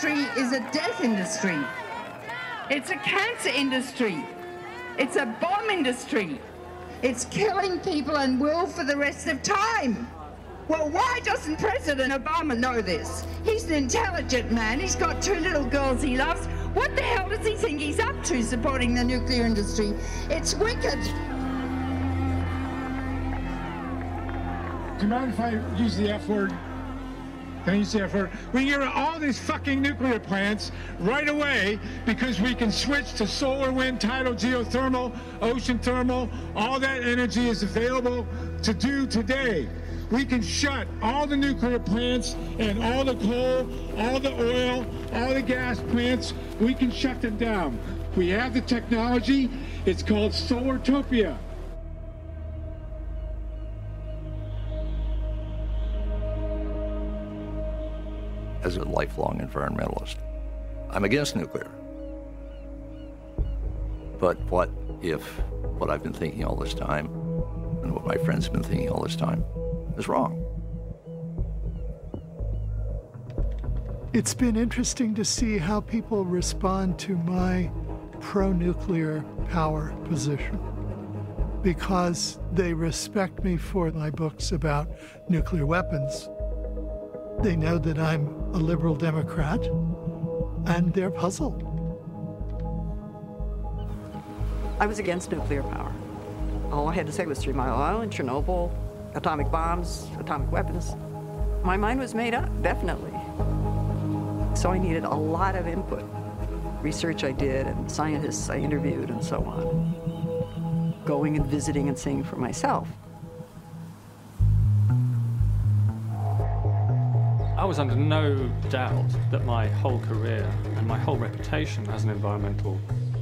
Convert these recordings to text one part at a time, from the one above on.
industry is a death industry. It's a cancer industry. It's a bomb industry. It's killing people and will for the rest of time. Well, why doesn't President Obama know this? He's an intelligent man. He's got 2 little girls he loves. What the hell does he think he's up to supporting the nuclear industry? It's wicked. Do you mind if I use the F word? Can I use the F word? We can get rid of all these fucking nuclear plants right away because we can switch to solar, wind, tidal, geothermal, ocean thermal. All that energy is available to do today. We can shut all the nuclear plants and all the coal, all the oil, all the gas plants. We can shut them down. We have the technology. It's called Solartopia. As a lifelong environmentalist, I'm against nuclear. But what if what I've been thinking all this time and what my friends have been thinking all this time is wrong? It's been interesting to see how people respond to my pro-nuclear power position, because they respect me for my books about nuclear weapons. They know that I'm a liberal Democrat, and they're puzzled. I was against nuclear power. All I had to say was 3 Mile Island, Chernobyl, atomic bombs, atomic weapons. My mind was made up, definitely. So I needed a lot of input. Research I did, and scientists I interviewed, and so on. Going and visiting and seeing for myself. I was under no doubt that my whole career and my whole reputation as an environmental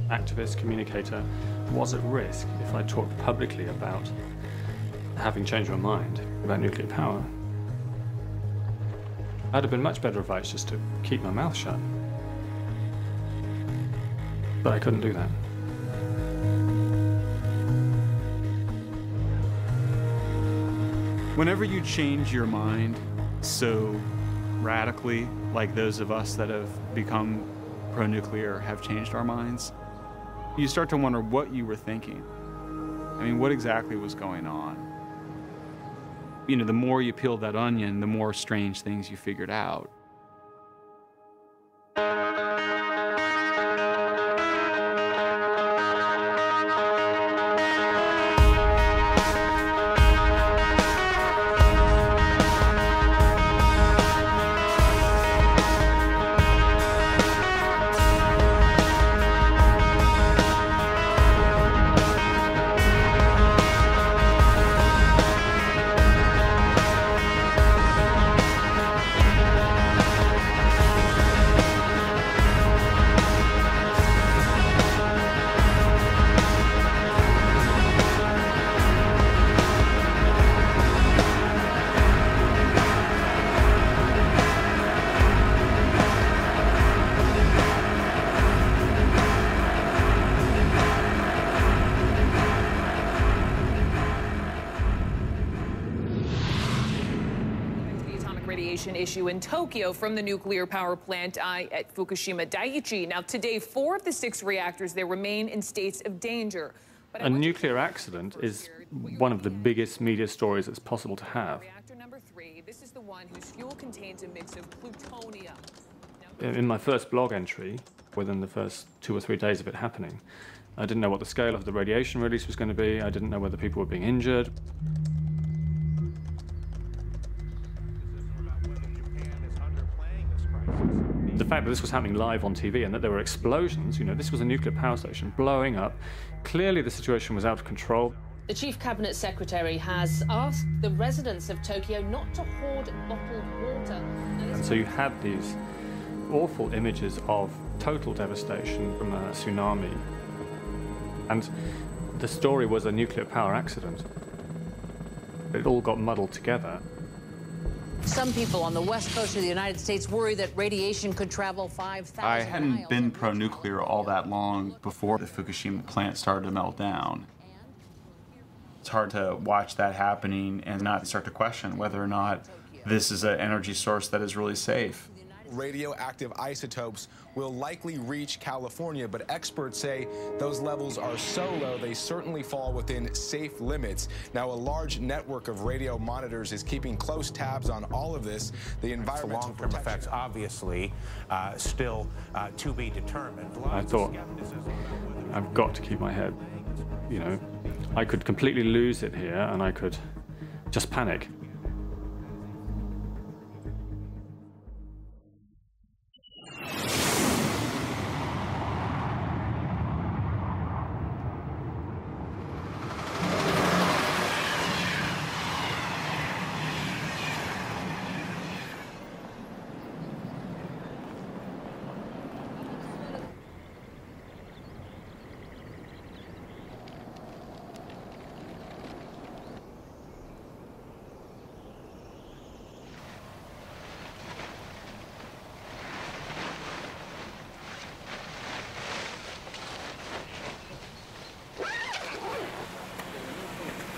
activist, communicator, was at risk if I talked publicly about having changed my mind about nuclear power. I'd have been much better advised just to keep my mouth shut. But I couldn't do that. Whenever you change your mind so radically, like those of us that have become pro-nuclear have changed our minds, you start to wonder what you were thinking. I mean, what exactly was going on? You know, the more you peeled that onion, the more strange things you figured out. Issue in Tokyo from the nuclear power plant at Fukushima Daiichi. Now, today, 4 of the 6 reactors there remain in states of danger. But a nuclear accident is one of the biggest media stories that's possible to have. Reactor number 3, this is the one whose fuel contains a mix of plutonium. In my first blog entry, within the first 2 or 3 days of it happening, I didn't know what the scale of the radiation release was going to be. I didn't know whether people were being injured. The fact that this was happening live on TV and that there were explosions, you know, this was a nuclear power station blowing up. Clearly the situation was out of control. The Chief Cabinet Secretary has asked the residents of Tokyo not to hoard bottled water. And so you had these awful images of total devastation from a tsunami. And the story was a nuclear power accident. It all got muddled together. Some people on the west coast of the United States worry that radiation could travel 5,000 miles. I hadn't been pro-nuclear all that long before the Fukushima plant started to melt down. It's hard to watch that happening and not start to question whether or not this is an energy source that is really safe. radioactive isotopes will likely reach California, but experts say those levels are so low they certainly fall within safe limits. Now, a large network of radio monitors is keeping close tabs on all of this. The environmental long-term effects, obviously, still to be determined. I thought, I've got to keep my head, you know, I could completely lose it here and I could just panic.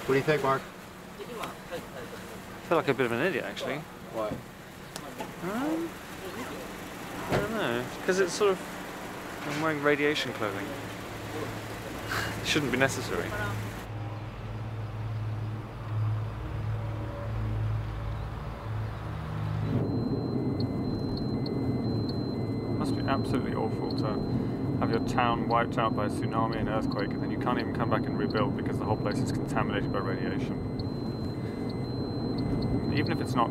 What do you think, Mark? I feel like a bit of an idiot, actually. Why? I don't know. Because it's sort of... I'm wearing radiation clothing. It shouldn't be necessary. It must be absolutely awful to have your town wiped out by a tsunami and earthquake, and then you can't even come back and rebuild because the whole place is contaminated by radiation. Even if it's not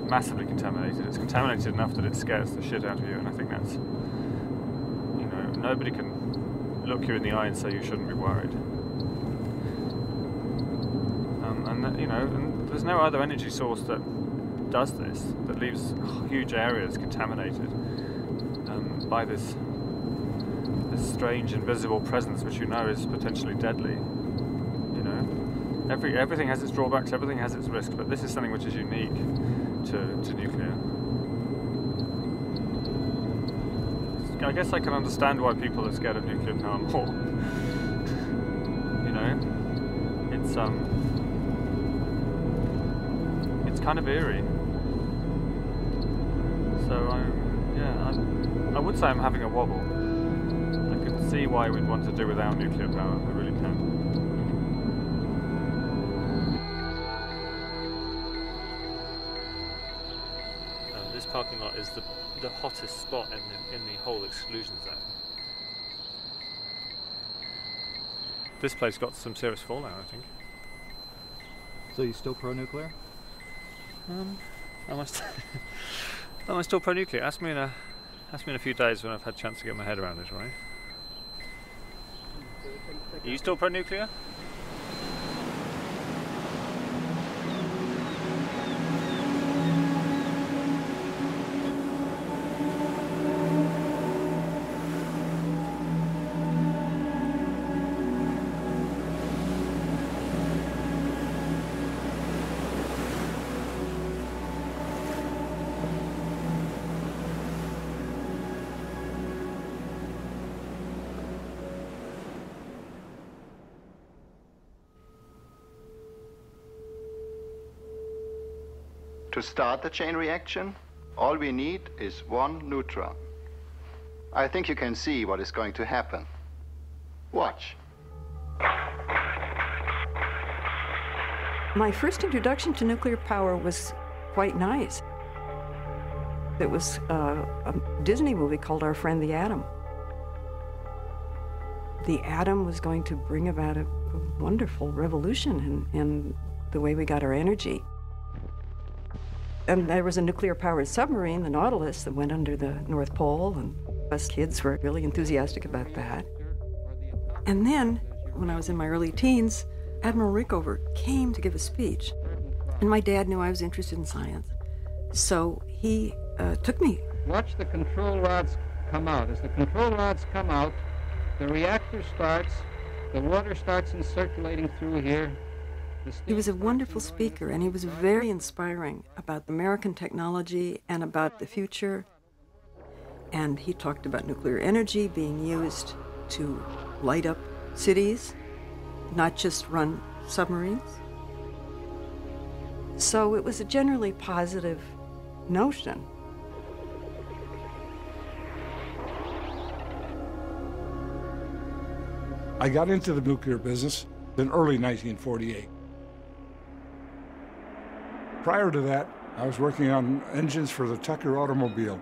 massively contaminated, it's contaminated enough that it scares the shit out of you, and I think that's, you know, nobody can look you in the eye and say you shouldn't be worried. And you know, and there's no other energy source that does this, that leaves huge areas contaminated by this strange invisible presence which you know is potentially deadly. You know, everything has its drawbacks, everything has its risks, but this is something which is unique to nuclear. I guess I can understand why people are scared of nuclear power more. You know, it's kind of eerie. So I would say I'm having a wobble. I can see why we'd want to do without nuclear power. I really can. This parking lot is the hottest spot in the whole exclusion zone. This place got some serious fallout, I think. So you still pro-nuclear? Am I still pro-nuclear? Ask me in a few days when I've had a chance to get my head around it, right? Are you still pro-nuclear? To start the chain reaction, all we need is one neutron. I think you can see what is going to happen. Watch. My first introduction to nuclear power was quite nice. It was a Disney movie called Our Friend the Atom. The atom was going to bring about a wonderful revolution in the way we got our energy. And there was a nuclear-powered submarine, the Nautilus, that went under the North Pole, and us kids were really enthusiastic about that. And then, when I was in my early teens, Admiral Rickover came to give a speech. And my dad knew I was interested in science, so he took me. Watch the control rods come out. As the control rods come out, the reactor starts, the water starts circulating through here. He was a wonderful speaker, and he was very inspiring about American technology and about the future. And he talked about nuclear energy being used to light up cities, not just run submarines. So it was a generally positive notion. I got into the nuclear business in early 1948. Prior to that, I was working on engines for the Tucker automobile.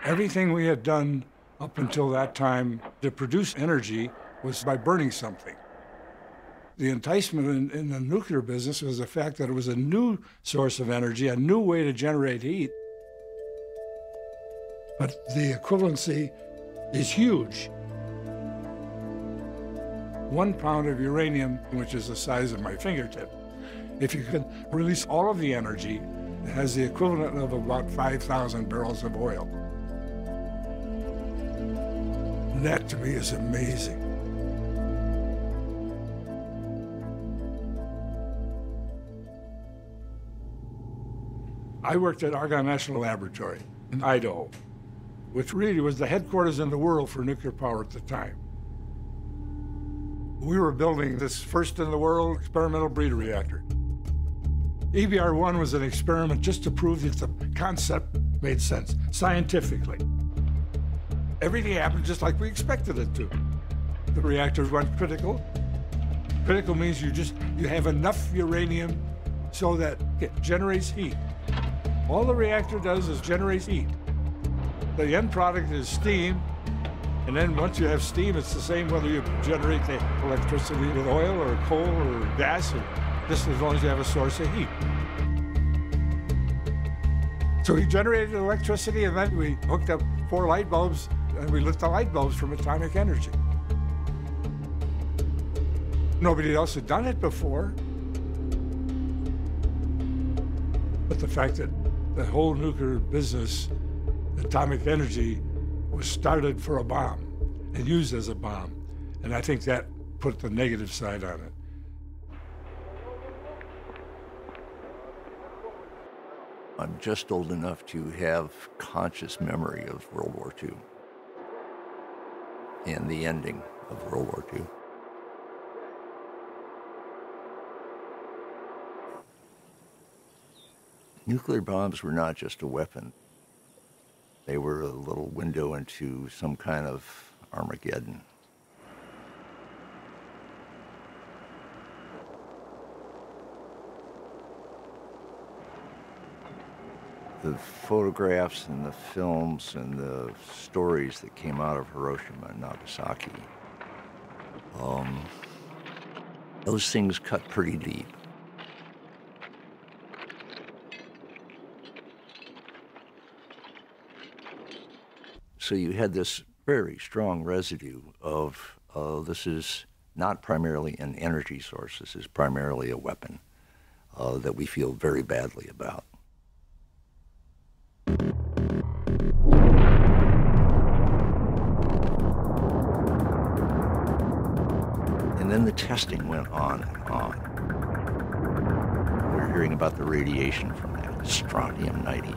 Everything we had done up until that time to produce energy was by burning something. The enticement in the nuclear business was the fact that it was a new source of energy, a new way to generate heat. But the equivalency is huge. 1 pound of uranium, which is the size of my fingertip, if you could release all of the energy, it has the equivalent of about 5,000 barrels of oil. And that to me is amazing. I worked at Argonne National Laboratory in Idaho, which really was the headquarters in the world for nuclear power at the time. We were building this first in the world experimental breeder reactor. EBR-1 was an experiment just to prove that the concept made sense scientifically. Everything happened just like we expected it to. The reactors went critical. Critical means you have enough uranium so that it generates heat. All the reactor does is generate heat. The end product is steam, and then once you have steam, it's the same whether you generate the electricity with oil or coal or gas, or just as long as you have a source of heat. So we generated electricity, and then we hooked up 4 light bulbs, and we lit the light bulbs from atomic energy. Nobody else had done it before. But the fact that the whole nuclear business, atomic energy, was started for a bomb and used as a bomb. And I think that put the negative side on it. I'm just old enough to have conscious memory of World War II and the ending of World War II. Nuclear bombs were not just a weapon. They were a little window into some kind of Armageddon. The photographs and the films and the stories that came out of Hiroshima and Nagasaki, those things cut pretty deep. So you had this very strong residue of this is not primarily an energy source, this is primarily a weapon that we feel very badly about. And then the testing went on and on. We're hearing about the radiation from that, strontium-90.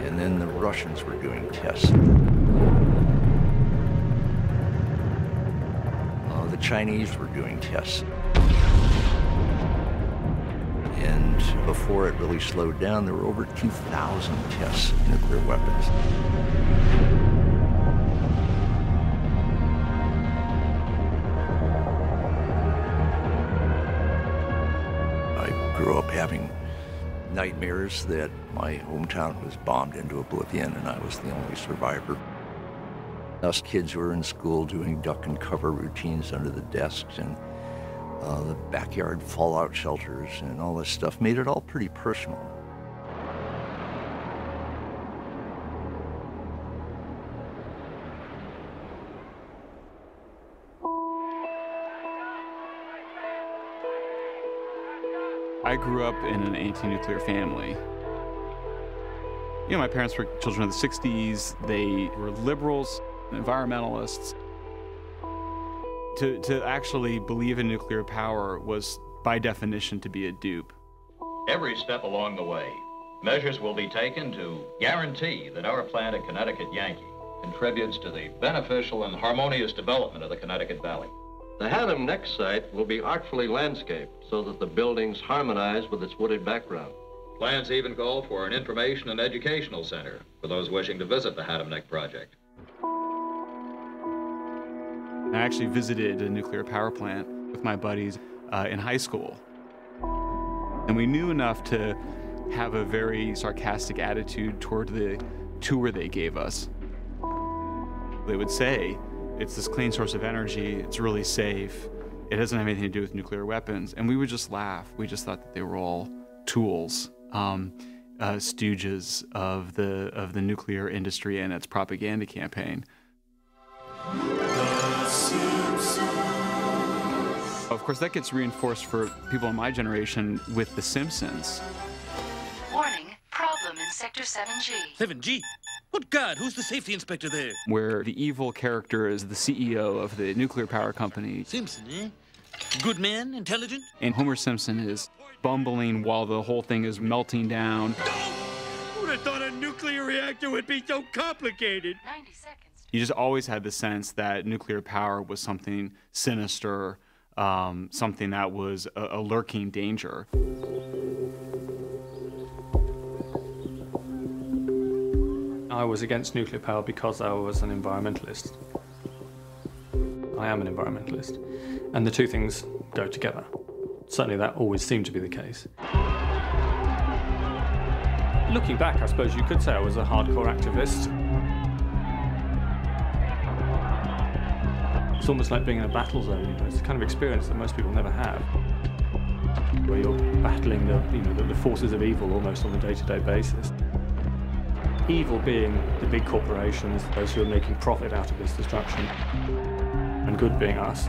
And then the Russians were doing tests. The Chinese were doing tests. And before it really slowed down, there were over 2,000 tests of nuclear weapons. I grew up having nightmares that my hometown was bombed into oblivion and I was the only survivor. Us kids were in school doing duck and cover routines under the desks, and the backyard fallout shelters and all this stuff made it all pretty personal. I grew up in an anti-nuclear family. You know, my parents were children of the 60s. They were liberals, environmentalists. To actually believe in nuclear power was, by definition, to be a dupe. Every step along the way, measures will be taken to guarantee that our plant at Connecticut Yankee contributes to the beneficial and harmonious development of the Connecticut Valley. The Haddam Neck site will be artfully landscaped so that the buildings harmonize with its wooded background. Plans even call for an information and educational center for those wishing to visit the Haddam Neck project. I actually visited a nuclear power plant with my buddies in high school. And we knew enough to have a very sarcastic attitude toward the tour they gave us. They would say, it's this clean source of energy, it's really safe, it doesn't have anything to do with nuclear weapons. And we would just laugh. We just thought that they were all tools, stooges of the nuclear industry and its propaganda campaign. Of course, that gets reinforced for people in my generation with The Simpsons. Warning, problem in Sector 7G. 7G? Good God, who's the safety inspector there? Where the evil character is the CEO of the nuclear power company. Simpson, eh? Good man, intelligent? And Homer Simpson is bumbling while the whole thing is melting down. Who would have thought a nuclear reactor would be so complicated? 90 seconds. You just always had the sense that nuclear power was something sinister, something that was a lurking danger. I was against nuclear power because I was an environmentalist. I am an environmentalist. And the two things go together. Certainly that always seemed to be the case. Looking back, I suppose you could say I was a hardcore activist. It's almost like being in a battle zone, you know. It's the kind of experience that most people never have, where you're battling the forces of evil almost on a day-to-day basis. Evil being the big corporations, those who are making profit out of this destruction, and good being us.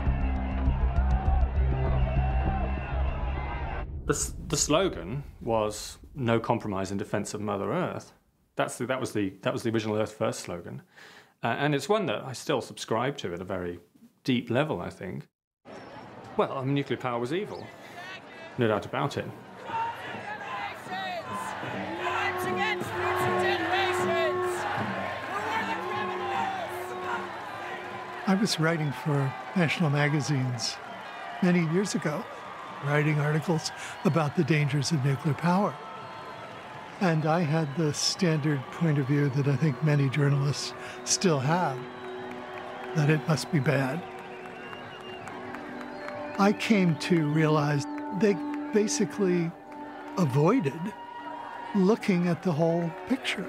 The slogan was "No compromise in defense of Mother Earth." That was the original Earth First slogan, and it's one that I still subscribe to at a very deep level, I think. Well, I mean, nuclear power was evil, no doubt about it. I was writing for national magazines many years ago, writing articles about the dangers of nuclear power. And I had the standard point of view that I think many journalists still have, that it must be bad. I came to realize they basically avoided looking at the whole picture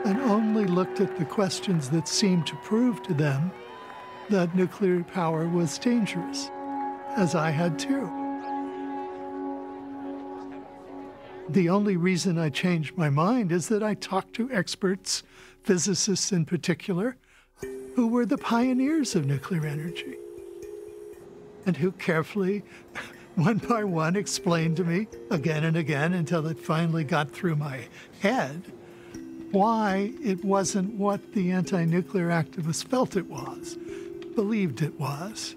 and only looked at the questions that seemed to prove to them that nuclear power was dangerous, as I had too. The only reason I changed my mind is that I talked to experts, physicists in particular, who were the pioneers of nuclear energy, and who carefully, one by one, explained to me again and again until it finally got through my head why it wasn't what the anti-nuclear activists felt it was, believed it was.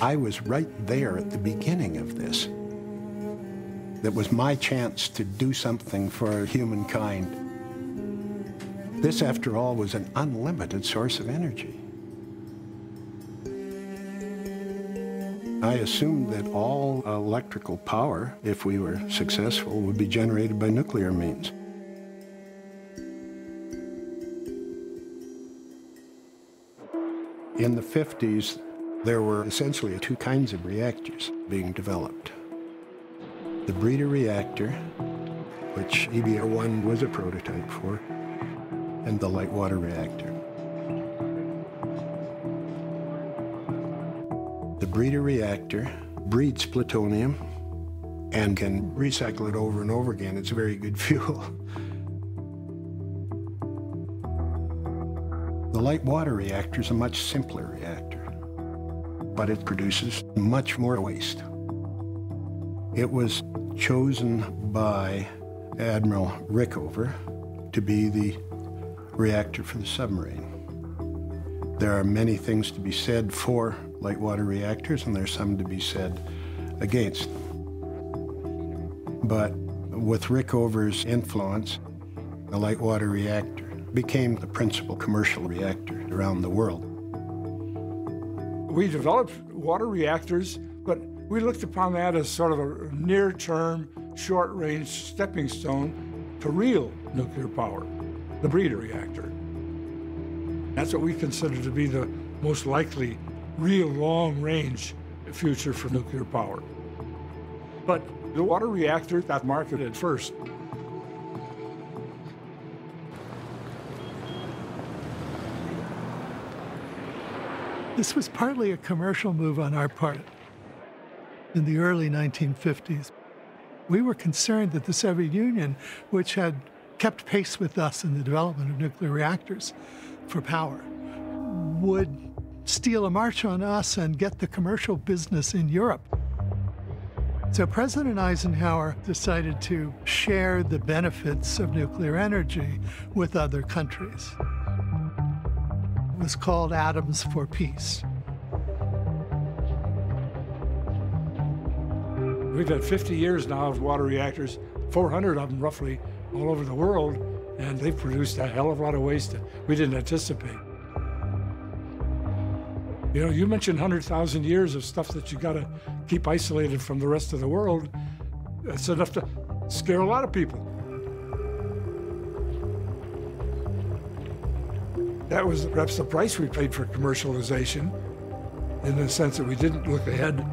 I was right there at the beginning of this. That was my chance to do something for humankind. This, after all, was an unlimited source of energy. I assumed that all electrical power, if we were successful, would be generated by nuclear means. In the 50s, there were essentially two kinds of reactors being developed. The breeder reactor, which EBR-1 was a prototype for, and the light water reactor. The breeder reactor breeds plutonium and can recycle it over and over again. It's a very good fuel. The light water reactor is a much simpler reactor, but it produces much more waste. It was chosen by Admiral Rickover to be the reactor for the submarine. There are many things to be said for light water reactors, and there's some to be said against them. But with Rickover's influence, the light water reactor became the principal commercial reactor around the world. We developed water reactors, but we looked upon that as sort of a near-term, short-range stepping stone to real nuclear power, the breeder reactor. That's what we consider to be the most likely real long-range future for nuclear power. But the water reactor got marketed first. This was partly a commercial move on our part. In the early 1950s, we were concerned that the Soviet Union, which had kept pace with us in the development of nuclear reactors for power, would steal a march on us and get the commercial business in Europe. So President Eisenhower decided to share the benefits of nuclear energy with other countries. It was called Atoms for Peace. We've had 50 years now of water reactors, 400 of them roughly all over the world, and they've produced a hell of a lot of waste that we didn't anticipate. You know, you mentioned 100,000 years of stuff that you got to keep isolated from the rest of the world. That's enough to scare a lot of people. That was perhaps the price we paid for commercialization, in the sense that we didn't look ahead.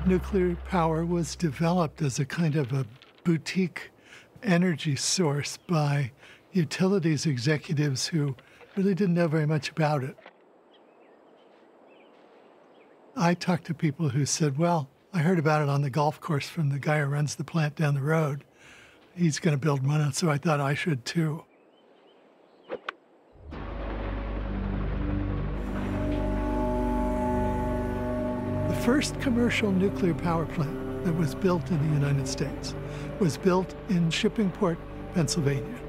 Nuclear power was developed as a kind of a boutique energy source by utilities executives who really didn't know very much about it. I talked to people who said, well, I heard about it on the golf course from the guy who runs the plant down the road. He's going to build one, so I thought I should too. The first commercial nuclear power plant that was built in the United States was built in Shippingport, Pennsylvania.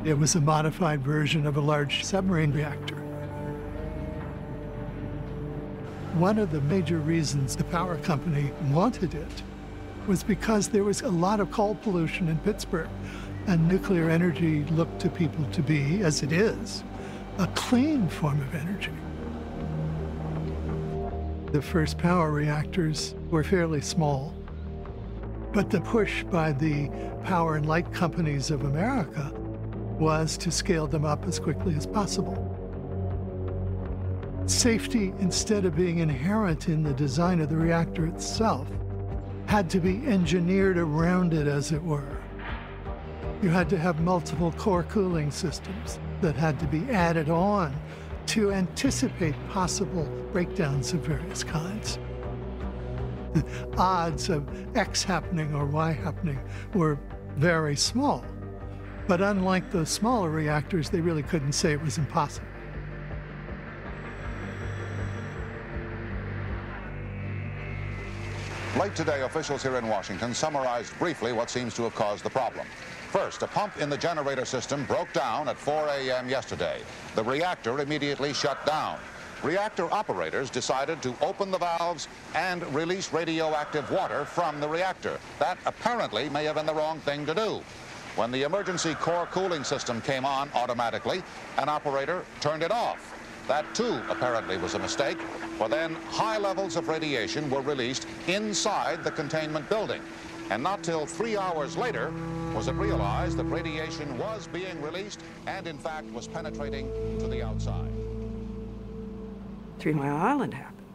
It was a modified version of a large submarine reactor. One of the major reasons the power company wanted it was because there was a lot of coal pollution in Pittsburgh, and nuclear energy looked to people to be, as it is, a clean form of energy. The first power reactors were fairly small, but the push by the power and light companies of America was to scale them up as quickly as possible. Safety, instead of being inherent in the design of the reactor itself, had to be engineered around it, as it were. You had to have multiple core cooling systems that had to be added on to anticipate possible breakdowns of various kinds. The odds of X happening or Y happening were very small. But unlike those smaller reactors, they really couldn't say it was impossible. Late today, officials here in Washington summarized briefly what seems to have caused the problem. First, a pump in the generator system broke down at 4 a.m. yesterday. The reactor immediately shut down. Reactor operators decided to open the valves and release radioactive water from the reactor. That apparently may have been the wrong thing to do. When the emergency core cooling system came on automatically, an operator turned it off. That, too, apparently was a mistake, for then high levels of radiation were released inside the containment building. And not till 3 hours later was it realized that radiation was being released and, in fact, was penetrating to the outside. 3 Mile Island happened.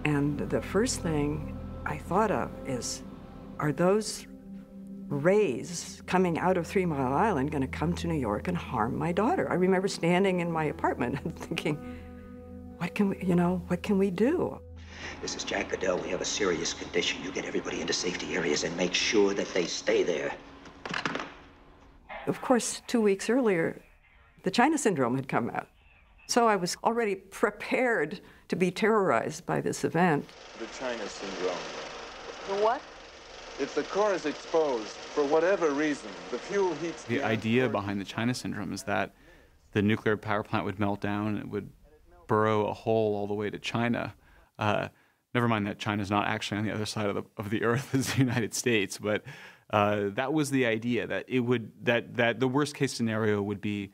And the first thing I thought of is, are those rays coming out of 3 Mile Island going to come to New York and harm my daughter? I remember standing in my apartment and thinking, what can we do? This is Jack Goodell. We have a serious condition. You get everybody into safety areas and make sure that they stay there. Of course, 2 weeks earlier, the China syndrome had come out. So I was already prepared to be terrorized by this event. The China syndrome. The what? If the core is exposed, for whatever reason, the fuel heats... The idea behind the China syndrome is that the nuclear power plant would melt down and it would burrow a hole all the way to China. Never mind that China's not actually on the other side of the Earth as the United States, but That was the idea, that it would that the worst case scenario would be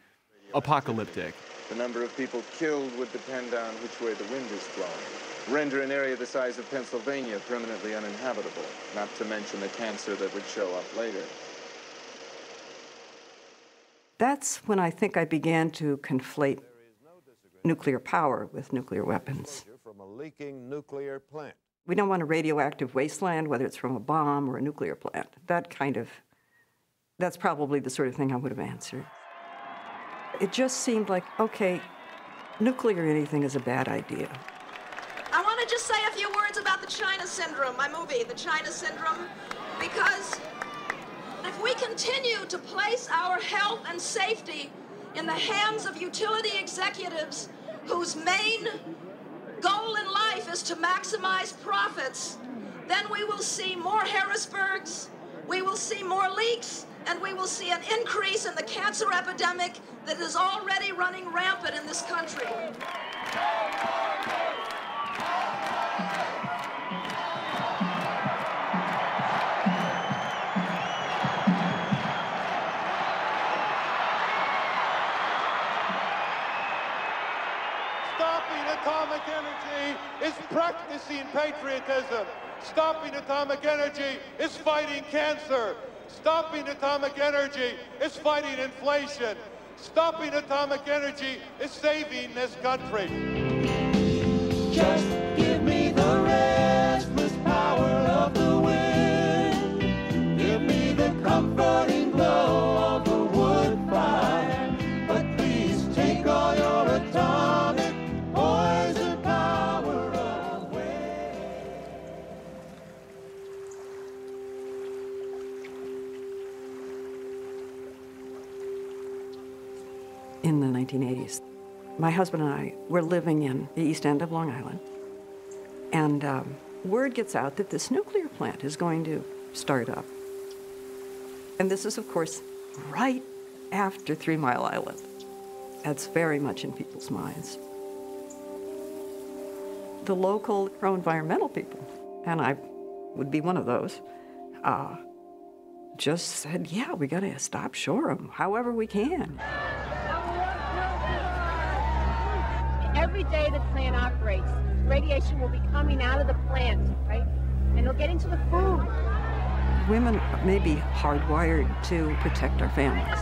apocalyptic. The number of people killed would depend on which way the wind is blowing. Render an area the size of Pennsylvania permanently uninhabitable, not to mention the cancer that would show up later. That's when I think I began to conflate nuclear power with nuclear weapons. From a leaking nuclear plant. We don't want a radioactive wasteland, whether it's from a bomb or a nuclear plant. That's probably the sort of thing I would have answered. It just seemed like, okay, nuclear anything is a bad idea. I want to just say a few words about the China Syndrome, my movie, The China Syndrome, because if we continue to place our health and safety in the hands of utility executives whose main goal in life is to maximize profits, then we will see more Harrisburgs, we will see more leaks, and we will see an increase in the cancer epidemic that is already running rampant in this country. Stopping atomic energy is practicing patriotism. Stopping atomic energy is fighting cancer. Stopping atomic energy is fighting inflation. Stopping atomic energy is saving this country. Just give me the restless power of the wind. Give me the comforting glow of the wood fire. But please take all your atomic poison power away. In the 1980s, my husband and I were living in the East End of Long Island, and word gets out that this nuclear plant is going to start up. And this is, of course, right after 3 Mile Island. That's very much in people's minds. The local pro-environmental people, and I would be one of those, just said, yeah, we got to stop Shoreham however we can. Every day the plant operates, radiation will be coming out of the plant, right? And it'll get into the food. Women may be hardwired to protect our families,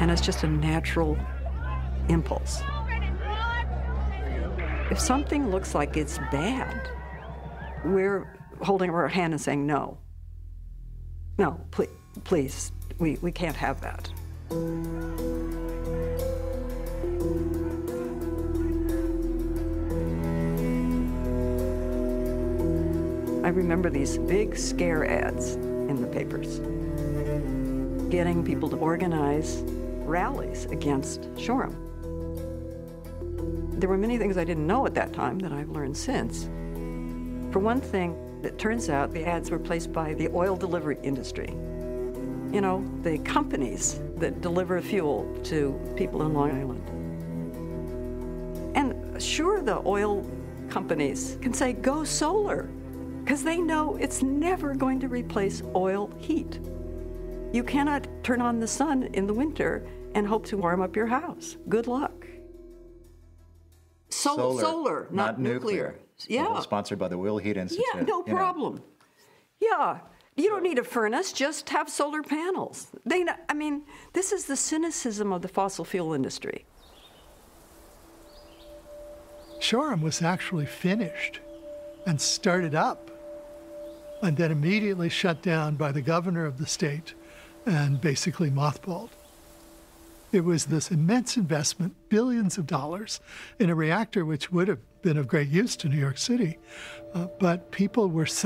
and it's just a natural impulse. If something looks like it's bad, we're holding up our hand and saying, no, please, we can't have that. I remember these big scare ads in the papers, getting people to organize rallies against Shoreham. There were many things I didn't know at that time that I've learned since. For one thing, it turns out the ads were placed by the oil delivery industry. You know, the companies that deliver fuel to people in Long Island. And sure, the oil companies can say, go solar, because they know it's never going to replace oil heat. You cannot turn on the sun in the winter and hope to warm up your house. Good luck. Solar, not nuclear. Yeah. Sponsored by the Will Heat Institute. Yeah, no problem. Yeah, you don't need a furnace, just have solar panels. I mean, this is the cynicism of the fossil fuel industry. Shoreham was actually finished and started up, and then immediately shut down by the governor of the state and basically mothballed. It was this immense investment, billions of dollars, in a reactor which would have been of great use to New York City, but people were so